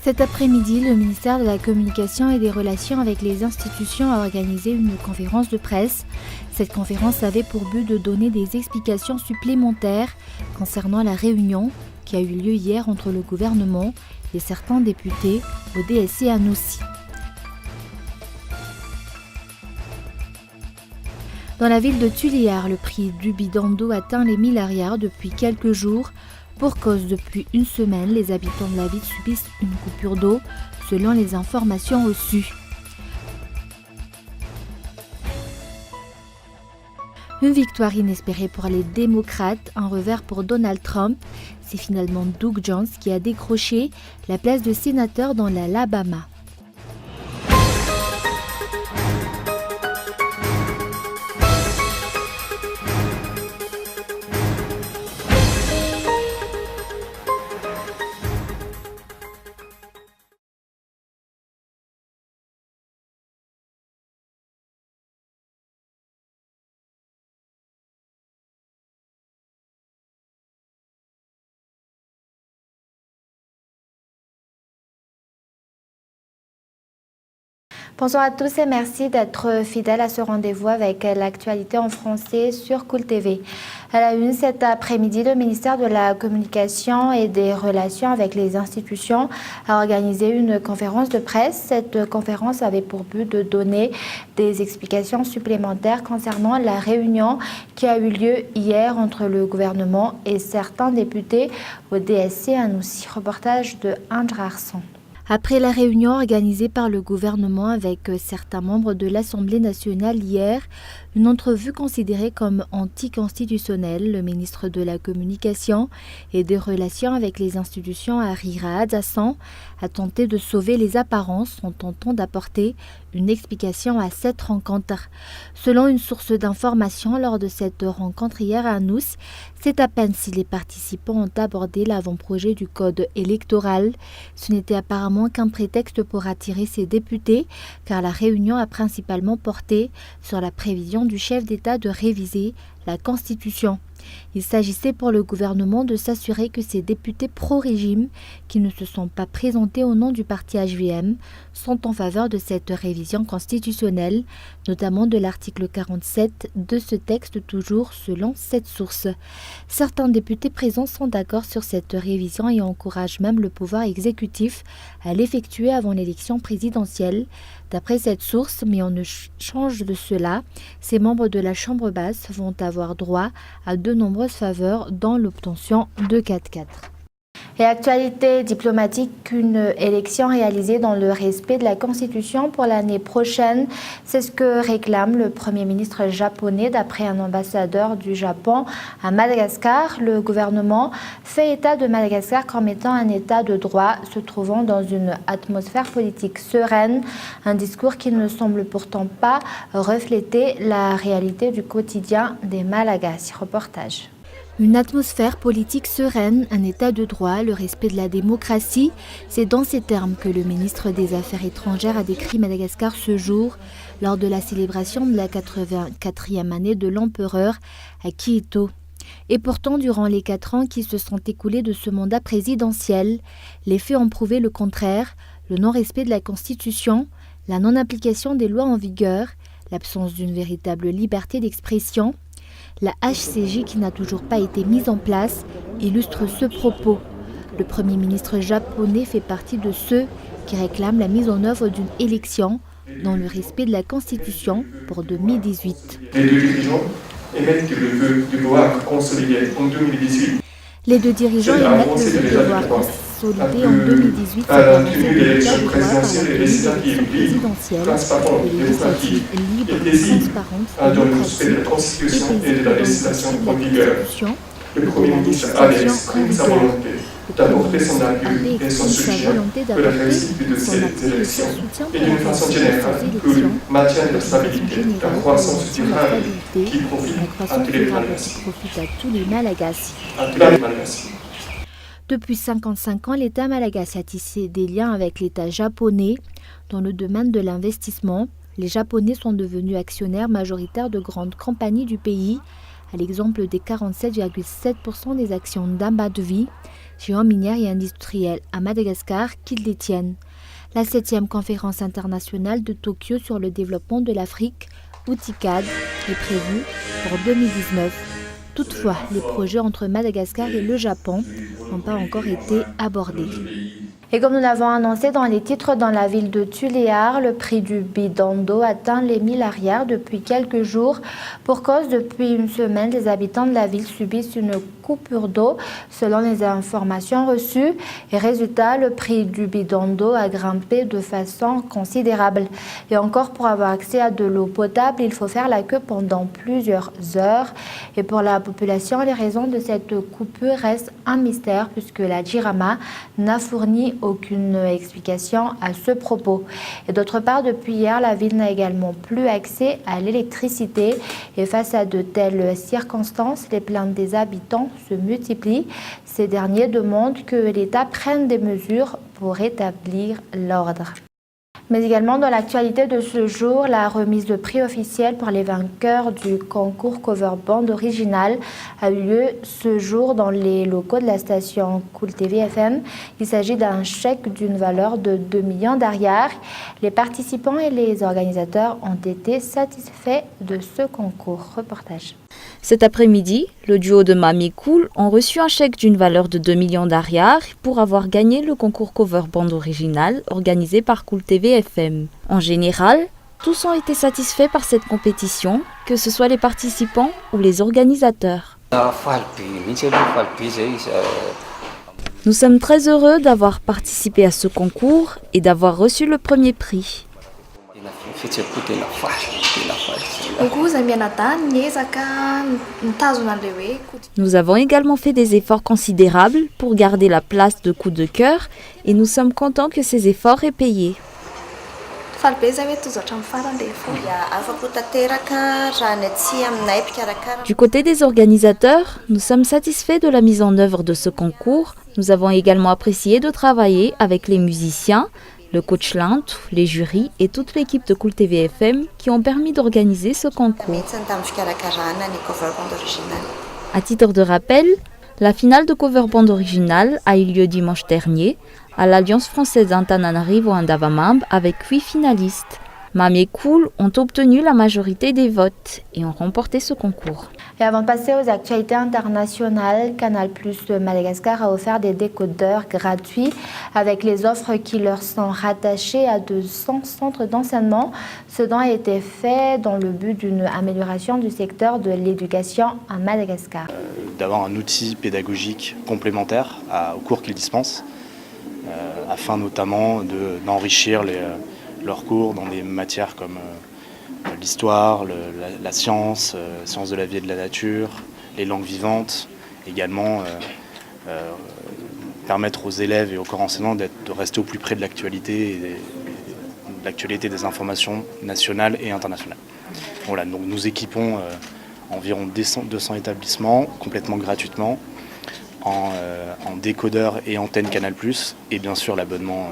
Cet après-midi, le ministère de la Communication et des Relations avec les institutions a organisé une conférence de presse. Cette conférence avait pour but de donner des explications supplémentaires concernant la réunion qui a eu lieu hier entre le gouvernement et certains députés au DSC à Nosy. Dans la ville de Tuliar, le prix du bidon d'eau atteint les milliards depuis quelques jours. Pour cause, depuis une semaine, les habitants de la ville subissent une coupure d'eau, selon les informations reçues. Une victoire inespérée pour les démocrates, un revers pour Donald Trump. C'est finalement Doug Jones qui a décroché la place de sénateur dans l'Alabama. Bonjour à tous et merci d'être fidèles à ce rendez-vous avec l'actualité en français sur Cool TV. À la une, cet après-midi, le ministère de la Communication et des Relations avec les institutions a organisé une conférence de presse. Cette conférence avait pour but de donner des explications supplémentaires concernant la réunion qui a eu lieu hier entre le gouvernement et certains députés au DSC à Nosy. Reportage de André Arson. Après la réunion organisée par le gouvernement avec certains membres de l'Assemblée nationale hier, une entrevue considérée comme anticonstitutionnelle, le ministre de la Communication et des Relations avec les institutions Harira Adjassan a tenté de sauver les apparences en tentant d'apporter une explication à cette rencontre. Selon une source d'information, lors de cette rencontre hier à Nosy, c'est à peine si les participants ont abordé l'avant-projet du code électoral. Ce n'était apparemment qu'un prétexte pour attirer ces députés, car la réunion a principalement porté sur la prévision du chef d'État de réviser la Constitution. Il s'agissait pour le gouvernement de s'assurer que ces députés pro-régime, qui ne se sont pas présentés au nom du parti HVM, sont en faveur de cette révision constitutionnelle, notamment de l'article 47 de ce texte, toujours selon cette source. Certains députés présents sont d'accord sur cette révision et encouragent même le pouvoir exécutif à l'effectuer avant l'élection présidentielle. D'après cette source, mais en échange de cela, ces membres de la Chambre basse vont avoir droit à de nombreuses faveurs dans l'obtention de 4-4. Et actualité diplomatique, une élection réalisée dans le respect de la Constitution pour l'année prochaine. C'est ce que réclame le Premier ministre japonais d'après un ambassadeur du Japon à Madagascar. Le gouvernement fait état de Madagascar comme étant un état de droit se trouvant dans une atmosphère politique sereine. Un discours qui ne semble pourtant pas refléter la réalité du quotidien des Malagasy. Reportage. Une atmosphère politique sereine, un état de droit, le respect de la démocratie, c'est dans ces termes que le ministre des Affaires étrangères a décrit Madagascar ce jour lors de la célébration de la 84e année de l'empereur à Quito. Et pourtant, durant les 4 ans qui se sont écoulés de ce mandat présidentiel, les faits ont prouvé le contraire, le non-respect de la Constitution, la non-application des lois en vigueur, l'absence d'une véritable liberté d'expression. La HCJ, qui n'a toujours pas été mise en place, illustre ce propos. Le Premier ministre japonais fait partie de ceux qui réclament la mise en œuvre d'une élection dans le respect de la Constitution pour 2018. Les deux dirigeants émettent le vœu de pouvoir consolider en 2018. Les deux dirigeants émettent le vœu de pouvoir consolider en 2018 cette avancée de l'état de droit par la tenue d'élections présidentielles et législatives libres, transparentes, démocratiques et paisibles dans le respect de la Constitution Le Premier ministre avait exprimé sa volonté d'apporter son appui et son soutien pour la réussite de ces élections et d'une façon générale pour le maintien de la stabilité, la croissance durable qui profite à tous les Malagasy. Depuis 55 ans, l'État malagasy a tissé des liens avec l'État japonais dans le domaine de l'investissement. Les Japonais sont devenus actionnaires majoritaires de grandes compagnies du pays, à l'exemple des 47,7% des actions d'Amadvi. géants minières et industriels à Madagascar, qu'ils détiennent. La 7e conférence internationale de Tokyo sur le développement de l'Afrique, UTICAD, est prévue pour 2019. Toutefois, les projets entre Madagascar et le Japon n'ont pas encore été abordés. Et comme nous l'avons annoncé dans les titres, dans la ville de Tuléar, le prix du bidon d'eau atteint les 1000 arrières depuis quelques jours. Pour cause, depuis une semaine, les habitants de la ville subissent une coupure d'eau, selon les informations reçues. Et résultat, le prix du bidon d'eau a grimpé de façon considérable. Et encore, pour avoir accès à de l'eau potable, il faut faire la queue pendant plusieurs heures. Et pour la population, les raisons de cette coupure restent un mystère, puisque la Jirama n'a fourni aucune explication à ce propos. Et d'autre part, depuis hier, la ville n'a également plus accès à l'électricité. Et face à de telles circonstances, les plaintes des habitants se multiplient. Ces derniers demandent que l'État prenne des mesures pour rétablir l'ordre. Mais également dans l'actualité de ce jour, la remise de prix officielle pour les vainqueurs du concours Cover Band original a eu lieu ce jour dans les locaux de la station Cool TV FM. Il s'agit d'un chèque d'une valeur de 2 millions d'arières. Les participants et les organisateurs ont été satisfaits de ce concours. Reportage. Cet après-midi, le duo de Mamie Cool ont reçu un chèque d'une valeur de 2 millions d'arières pour avoir gagné le concours Cover Band original organisé par Cool TV FM. En général, tous ont été satisfaits par cette compétition, que ce soit les participants ou les organisateurs. Nous sommes très heureux d'avoir participé à ce concours et d'avoir reçu le premier prix. Nous avons également fait des efforts considérables pour garder la place de coup de cœur et nous sommes contents que ces efforts aient payé. Du côté des organisateurs, nous sommes satisfaits de la mise en œuvre de ce concours. Nous avons également apprécié de travailler avec les musiciens, le coach Lint, les jurys et toute l'équipe de Cool TV FM qui ont permis d'organiser ce concours. À titre de rappel, la finale de Cover Band original a eu lieu dimanche dernier à l'Alliance française d'Antananarivo Andavamamb avec 8 finalistes. Mamie et Cool ont obtenu la majorité des votes et ont remporté ce concours. Et avant de passer aux actualités internationales, Canal+ Madagascar a offert des décodeurs gratuits avec les offres qui leur sont rattachées à 200 centres d'enseignement. Ce don a été fait dans le but d'une amélioration du secteur de l'éducation à Madagascar. D'avoir un outil pédagogique complémentaire aux cours qu'ils dispensent, afin notamment d'enrichir leurs cours dans des matières comme l'histoire, la science, sciences de la vie et de la nature, les langues vivantes, également permettre aux élèves et aux corps enseignants de rester au plus près de l'actualité et des informations nationales et internationales. Voilà, donc nous équipons environ 200 établissements complètement gratuitement en décodeur et antenne Canal+, et bien sûr l'abonnement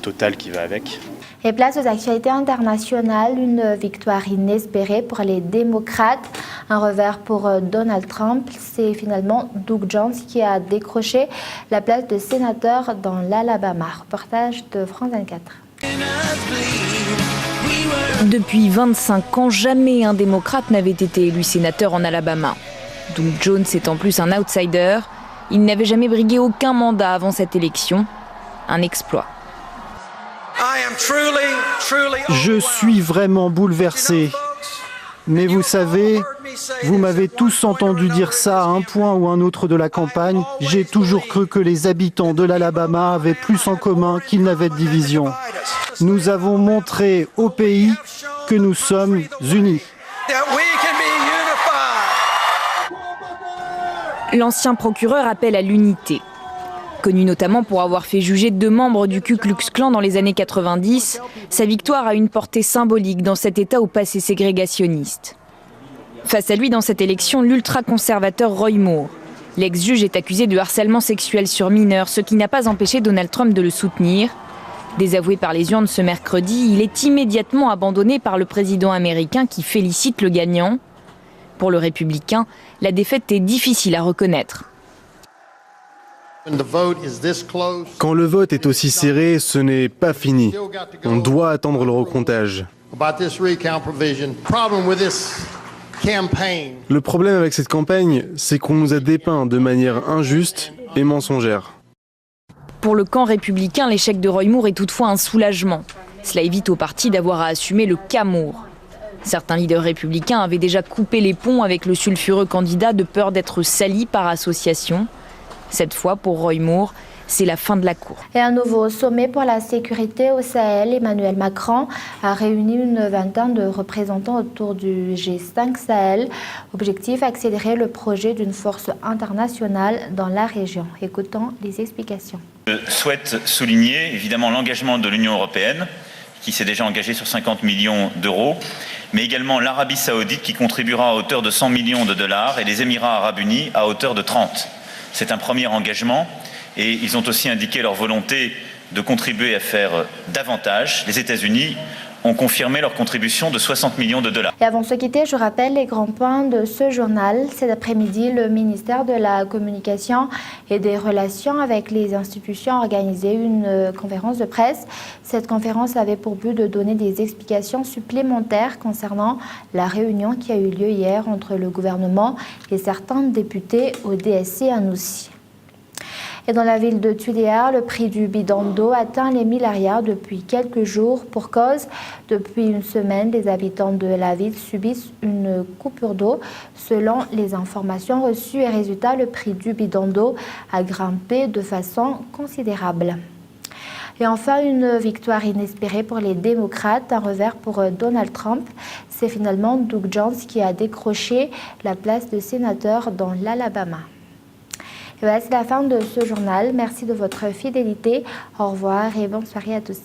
total qui va avec. Et place aux actualités internationales, une victoire inespérée pour les démocrates, un revers pour Donald Trump. C'est finalement Doug Jones qui a décroché la place de sénateur dans l'Alabama. Reportage de France 24. Depuis 25 ans, jamais un démocrate n'avait été élu sénateur en Alabama. Doug Jones est en plus un outsider. Il n'avait jamais brigué aucun mandat avant cette élection. Un exploit. Je suis vraiment bouleversé. Mais vous savez, vous m'avez tous entendu dire ça à un point ou un autre de la campagne. J'ai toujours cru que les habitants de l'Alabama avaient plus en commun qu'ils n'avaient de division. Nous avons montré au pays que nous sommes unis. L'ancien procureur appelle à l'unité. Connu notamment pour avoir fait juger 2 membres du Ku Klux Klan dans les années 90, sa victoire a une portée symbolique dans cet État au passé ségrégationniste. Face à lui dans cette élection, l'ultra-conservateur Roy Moore. L'ex-juge est accusé de harcèlement sexuel sur mineurs, ce qui n'a pas empêché Donald Trump de le soutenir. Désavoué par les urnes ce mercredi, il est immédiatement abandonné par le président américain qui félicite le gagnant. Pour le républicain, la défaite est difficile à reconnaître. Quand le vote est aussi serré, ce n'est pas fini. On doit attendre le recomptage. Le problème avec cette campagne, c'est qu'on nous a dépeint de manière injuste et mensongère. Pour le camp républicain, l'échec de Roy Moore est toutefois un soulagement. Cela évite au parti d'avoir à assumer le cas Moore. Certains leaders républicains avaient déjà coupé les ponts avec le sulfureux candidat de peur d'être sali par association. Cette fois, pour Roy Moore, c'est la fin de la cour. Et un nouveau sommet pour la sécurité au Sahel. Emmanuel Macron a réuni une vingtaine de représentants autour du G5 Sahel. Objectif, accélérer le projet d'une force internationale dans la région. Écoutons les explications. Je souhaite souligner évidemment l'engagement de l'Union européenne, qui s'est déjà engagée sur 50 millions d'euros, mais également l'Arabie saoudite qui contribuera à hauteur de 100 millions de dollars et les Émirats arabes unis à hauteur de 30. C'est un premier engagement et ils ont aussi indiqué leur volonté de contribuer à faire davantage. Les États-Unis ont confirmé leur contribution de 60 millions de dollars. Et avant de se quitter, je rappelle les grands points de ce journal. Cet après-midi, le ministère de la Communication et des Relations avec les institutions a organisé une conférence de presse. Cette conférence avait pour but de donner des explications supplémentaires concernant la réunion qui a eu lieu hier entre le gouvernement et certains députés au DSC à Noucy. Et dans la ville de Tuléar, le prix du bidon d'eau atteint les milliards depuis quelques jours. Pour cause, depuis une semaine, les habitants de la ville subissent une coupure d'eau. Selon les informations reçues et résultats, le prix du bidon d'eau a grimpé de façon considérable. Et enfin, une victoire inespérée pour les démocrates, un revers pour Donald Trump. C'est finalement Doug Jones qui a décroché la place de sénateur dans l'Alabama. Et voilà, c'est la fin de ce journal. Merci de votre fidélité. Au revoir et bonne soirée à tous.